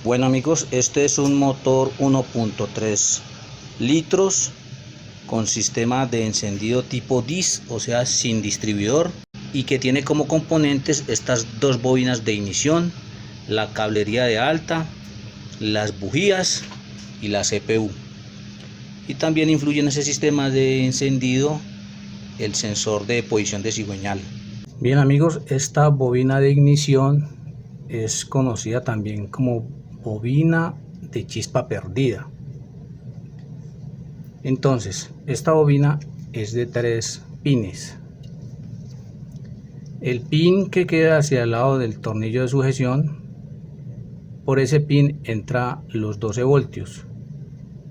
Bueno amigos, este es un motor 1.3 litros con sistema de encendido tipo DIS, o sea sin distribuidor, y que tiene como componentes estas dos bobinas de ignición, la cablería de alta, las bujías y la CPU. Y también influye en ese sistema de encendido el sensor de posición de cigüeñal. Bien amigos, esta bobina de ignición es conocida también como bobina de chispa perdida. Entonces, esta bobina es de 3 pines. El pin que queda hacia el lado del tornillo de sujeción, por ese pin entra los 12 voltios.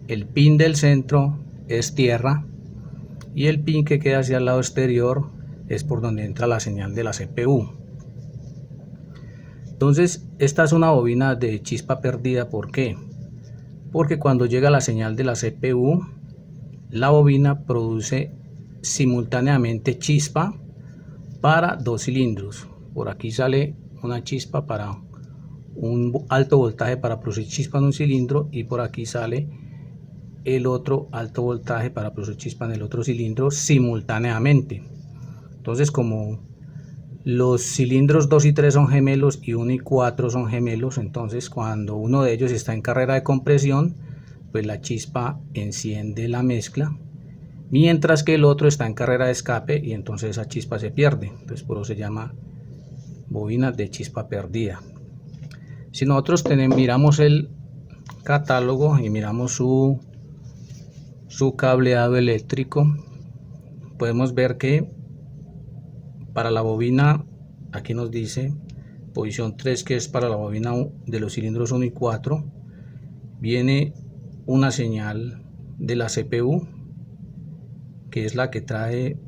El pin del centro es tierra y el pin que queda hacia el lado exterior es por donde entra la señal de la CPU. Entonces, esta es una bobina de chispa perdida. ¿Por qué? Porque cuando llega la señal de la CPU, la bobina produce simultáneamente chispa para dos cilindros. Por aquí sale una chispa para un alto voltaje para producir chispa en un cilindro, y por aquí sale el otro alto voltaje para producir chispa en el otro cilindro simultáneamente. Entonces, como los cilindros 2 y 3 son gemelos y 1 y 4 son gemelos, entonces cuando uno de ellos está en carrera de compresión, pues la chispa enciende la mezcla, mientras que el otro está en carrera de escape y entonces esa chispa se pierde. Entonces por eso se llama bobina de chispa perdida. Si nosotros miramos el catálogo y miramos su cableado eléctrico, podemos ver que para la bobina, aquí nos dice posición 3, que es para la bobina de los cilindros 1 y 4, viene una señal de la CPU, que es la que trae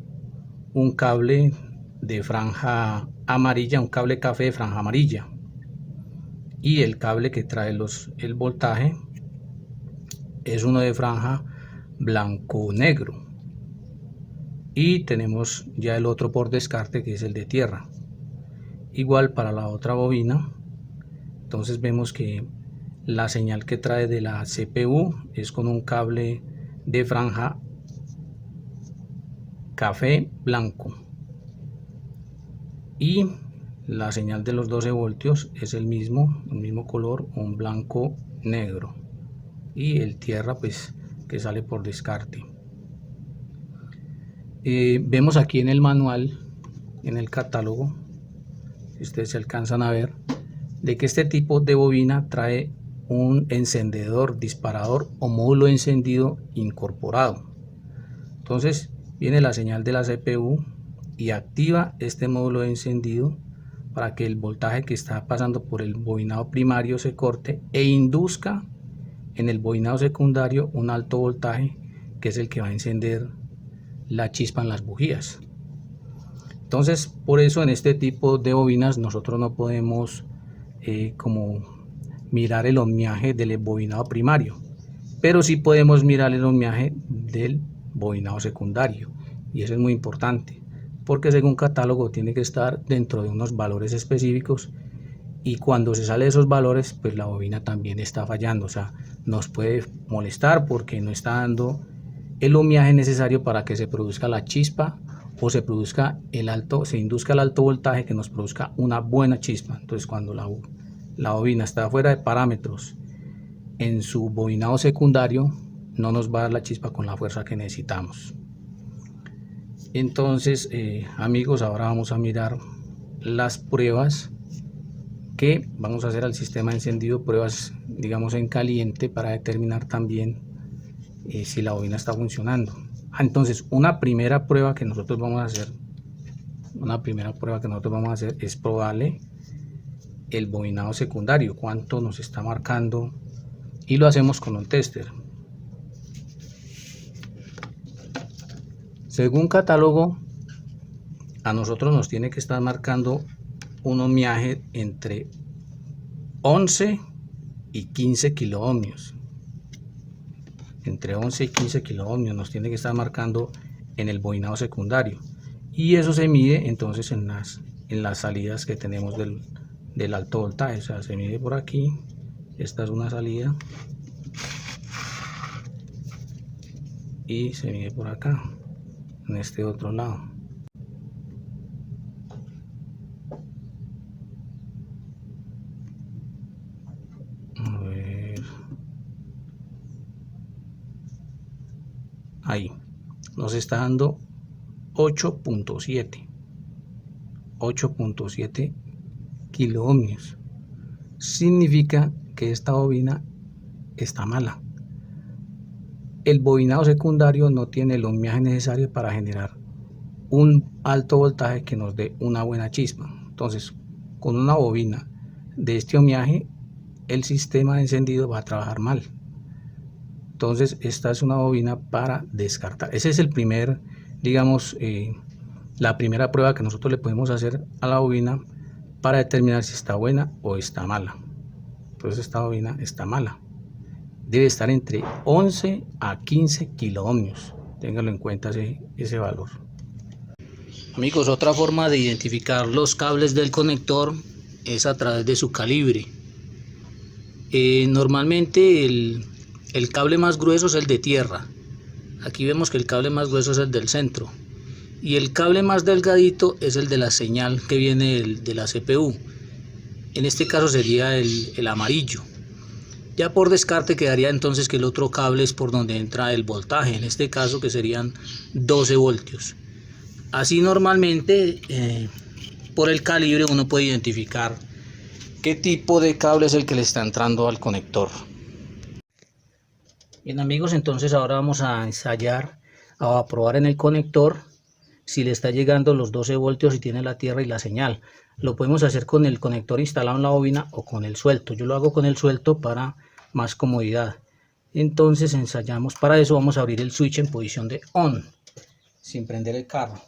un cable de franja amarilla, un cable café de franja amarilla, y el cable que trae el voltaje es uno de franja blanco-negro, y tenemos ya el otro por descarte, que es el de tierra. Igual para la otra bobina, entonces vemos que la señal que trae de la CPU es con un cable de franja café blanco, y la señal de los 12 voltios es el mismo color, un blanco negro, y el tierra pues que sale por descarte. Vemos aquí en el manual, en el catálogo, si ustedes se alcanzan a ver, de que este tipo de bobina trae un encendedor, disparador o módulo de encendido incorporado. Entonces viene la señal de la CPU y activa este módulo de encendido para que el voltaje que está pasando por el bobinado primario se corte e induzca en el bobinado secundario un alto voltaje, que es el que va a encender la chispa en las bujías. Entonces por eso en este tipo de bobinas nosotros no podemos como mirar el ohmiaje del bobinado primario, pero sí podemos mirar el ohmiaje del bobinado secundario, y eso es muy importante porque según catálogo tiene que estar dentro de unos valores específicos, y cuando se sale de esos valores pues la bobina también está fallando, o sea, nos puede molestar porque no está dando el ohmiaje necesario para que se produzca la chispa o se induzca el alto voltaje que nos produzca una buena chispa. Entonces cuando la bobina está fuera de parámetros en su bobinado secundario, no nos va a dar la chispa con la fuerza que necesitamos. Entonces amigos, ahora vamos a mirar las pruebas que vamos a hacer al sistema de encendido, pruebas digamos en caliente, para determinar también si la bobina está funcionando. Entonces una primera prueba que nosotros vamos a hacer es probarle el bobinado secundario, cuánto nos está marcando, y lo hacemos con un tester. Según catálogo, a nosotros nos tiene que estar marcando un ohmiaje entre 11 y 15 kiloohmios. Entre 11 y 15 kiloohmios nos tiene que estar marcando en el bobinado secundario, y eso se mide entonces en las salidas que tenemos del alto voltaje. O sea, se mide por aquí Esta es una salida y se mide por acá, en este otro lado. A ver, ahí nos está dando 8.7 kilo ohmios. Significa que esta bobina está mala. El bobinado secundario no tiene el ohmiaje necesario para generar un alto voltaje que nos dé una buena chispa. Entonces, con una bobina de este ohmiaje, el sistema de encendido va a trabajar mal. Entonces, esta es una bobina para descartar. Ese es el primer, digamos, la primera prueba que nosotros le podemos hacer a la bobina para determinar si está buena o está mala. Entonces, esta bobina está mala. Debe estar entre 11 a 15 kilo ohmios. Ténganlo en cuenta ese valor. Amigos, otra forma de identificar los cables del conector es a través de su calibre. Normalmente el cable más grueso es el de tierra. Aquí vemos que el cable más grueso es el del centro. Y el cable más delgadito es el de la señal que viene de la CPU. En este caso sería el amarillo. Ya por descarte quedaría entonces que el otro cable es por donde entra el voltaje, en este caso que serían 12 voltios. Así normalmente por el calibre uno puede identificar qué tipo de cable es el que le está entrando al conector. Bien amigos, entonces ahora vamos a ensayar, a probar en el conector si le está llegando los 12 voltios y tiene la tierra y la señal. Lo podemos hacer con el conector instalado en la bobina o con el suelto. Yo lo hago con el suelto para más comodidad. Entonces ensayamos. Para eso vamos a abrir el switch en posición de on, sin prender el carro.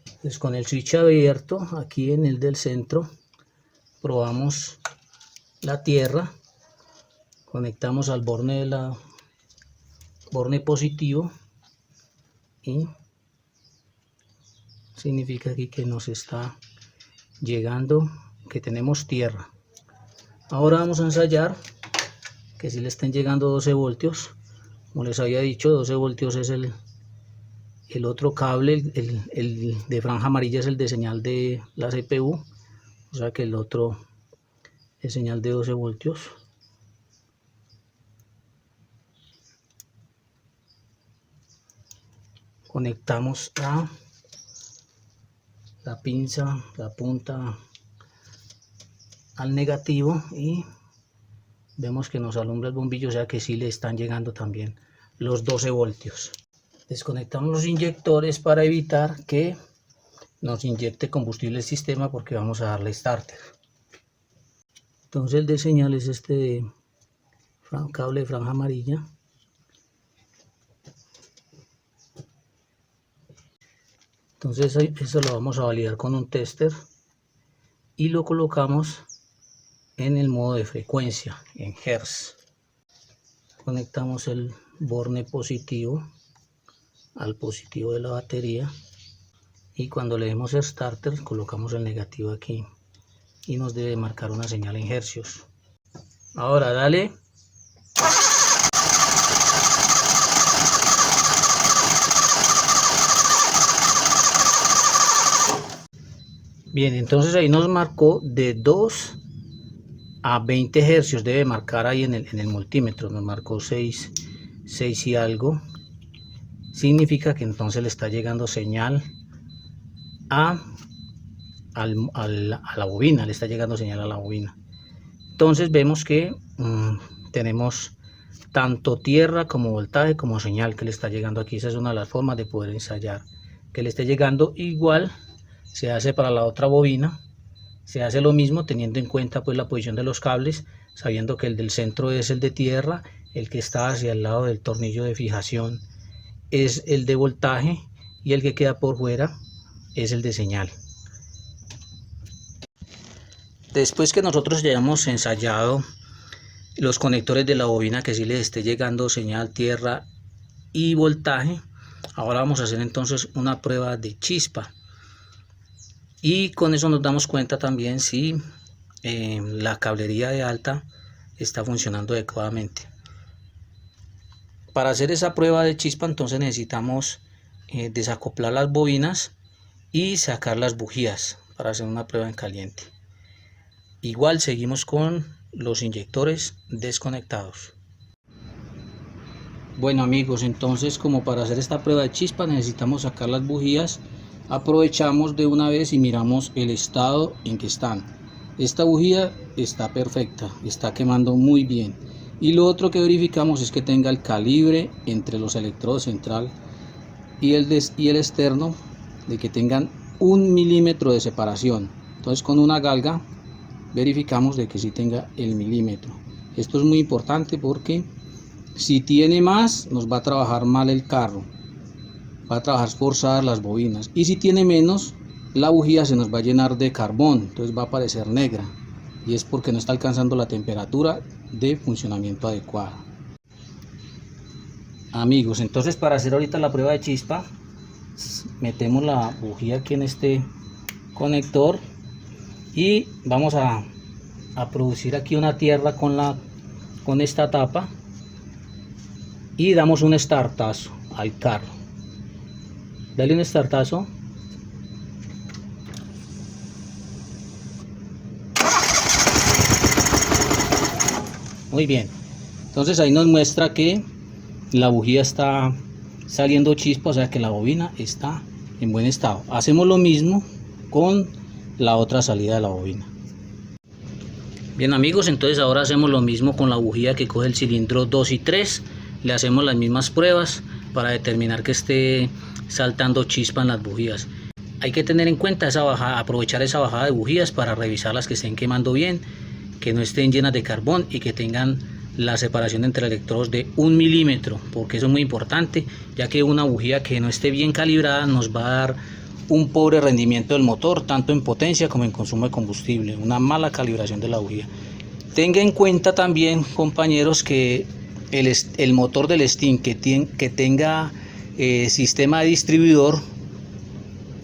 Entonces con el switch abierto, aquí en el del centro, probamos la tierra. Conectamos al borne positivo y significa aquí que nos está llegando, que tenemos tierra. Ahora vamos a ensayar que si le estén llegando 12 voltios. Como les había dicho, 12 voltios es el otro cable, el de franja amarilla es el de señal de la CPU, o sea que el otro es señal de 12 voltios. Conectamos la pinza, la punta al negativo y vemos que nos alumbra el bombillo, o sea que sí le están llegando también los 12 voltios. Desconectamos los inyectores para evitar que nos inyecte combustible el sistema, porque vamos a darle starter. Entonces el de señal es este de cable de franja amarilla. Entonces eso lo vamos a validar con un tester y lo colocamos en el modo de frecuencia, en Hertz. Conectamos el borne positivo al positivo de la batería y cuando le demos el starter colocamos el negativo aquí y nos debe marcar una señal en hercios. Ahora dale. Bien, entonces ahí nos marcó de 2 a 20 hercios, debe marcar ahí en el multímetro, nos marcó 6 y algo. Significa que entonces le está llegando señal a la bobina, le está llegando señal a la bobina. Entonces vemos que tenemos tanto tierra como voltaje como señal que le está llegando aquí. Esa es una de las formas de poder ensayar que le esté llegando. Igual se hace para la otra bobina, se hace lo mismo teniendo en cuenta pues la posición de los cables, sabiendo que el del centro es el de tierra, el que está hacia el lado del tornillo de fijación es el de voltaje y el que queda por fuera es el de señal. Después que nosotros ya hemos ensayado los conectores de la bobina que sí les esté llegando señal, tierra y voltaje, ahora vamos a hacer entonces una prueba de chispa y con eso nos damos cuenta también si la cablería de alta está funcionando adecuadamente. Para hacer esa prueba de chispa, entonces necesitamos desacoplar las bobinas y sacar las bujías para hacer una prueba en caliente. Igual seguimos con los inyectores desconectados. Bueno amigos, entonces como para hacer esta prueba de chispa necesitamos sacar las bujías. Aprovechamos de una vez y miramos el estado en que están. Esta bujía está perfecta, está quemando muy bien. Y lo otro que verificamos es que tenga el calibre entre los electrodos central y el externo, de que tengan 1 milímetro de separación. Entonces con una galga verificamos de que sí tenga el milímetro. Esto es muy importante porque si tiene más, nos va a trabajar mal el carro, va a trabajar forzadas las bobinas, y si tiene menos, la bujía se nos va a llenar de carbón, entonces va a aparecer negra, y es porque no está alcanzando la temperatura de funcionamiento adecuada. Amigos, entonces para hacer ahorita la prueba de chispa, metemos la bujía aquí en este conector y vamos a producir aquí una tierra con esta tapa. Y damos un startazo al carro. Dale un startazo. Muy bien. Entonces ahí nos muestra que la bujía está saliendo chispa, o sea que la bobina está en buen estado. Hacemos lo mismo con la otra salida de la bobina. Bien amigos, entonces ahora hacemos lo mismo con la bujía que coge el cilindro 2 y 3. Le hacemos las mismas pruebas para determinar que esté saltando chispa en las bujías. Hay que tener en cuenta esa bajada, aprovechar esa bajada de bujías para revisar las que estén quemando bien, que no estén llenas de carbón y que tengan la separación entre electrodos de 1 milímetro, porque eso es muy importante, ya que una bujía que no esté bien calibrada nos va a dar un pobre rendimiento del motor, tanto en potencia como en consumo de combustible, una mala calibración de la bujía. Tenga en cuenta también, compañeros, que el motor del Steam que tenga sistema de distribuidor,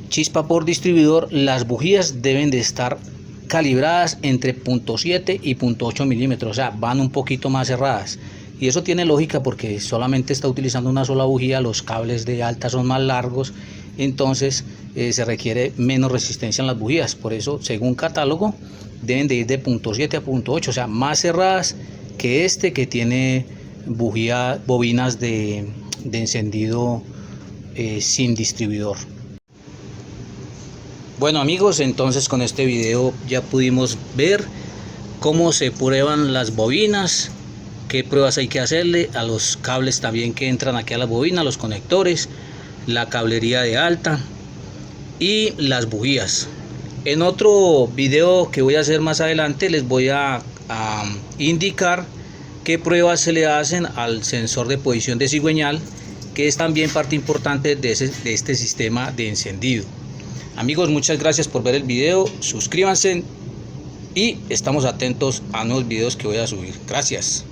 chispa por distribuidor, las bujías deben de estar calibradas entre 0.7 y 0.8 milímetros, o sea, van un poquito más cerradas. Y eso tiene lógica porque solamente está utilizando una sola bujía, los cables de alta son más largos, entonces se requiere menos resistencia en las bujías. Por eso, según catálogo, deben de ir de 0.7 a 0.8, o sea, más cerradas que este que tiene bobinas de encendido sin distribuidor. Bueno amigos, entonces con este video ya pudimos ver cómo se prueban las bobinas, qué pruebas hay que hacerle a los cables también que entran aquí a la bobina, los conectores, la cablería de alta y las bujías. En otro video que voy a hacer más adelante les voy a indicar qué pruebas se le hacen al sensor de posición de cigüeñal, que es también parte importante de este sistema de encendido. Amigos, muchas gracias por ver el video, suscríbanse y estamos atentos a nuevos videos que voy a subir. Gracias.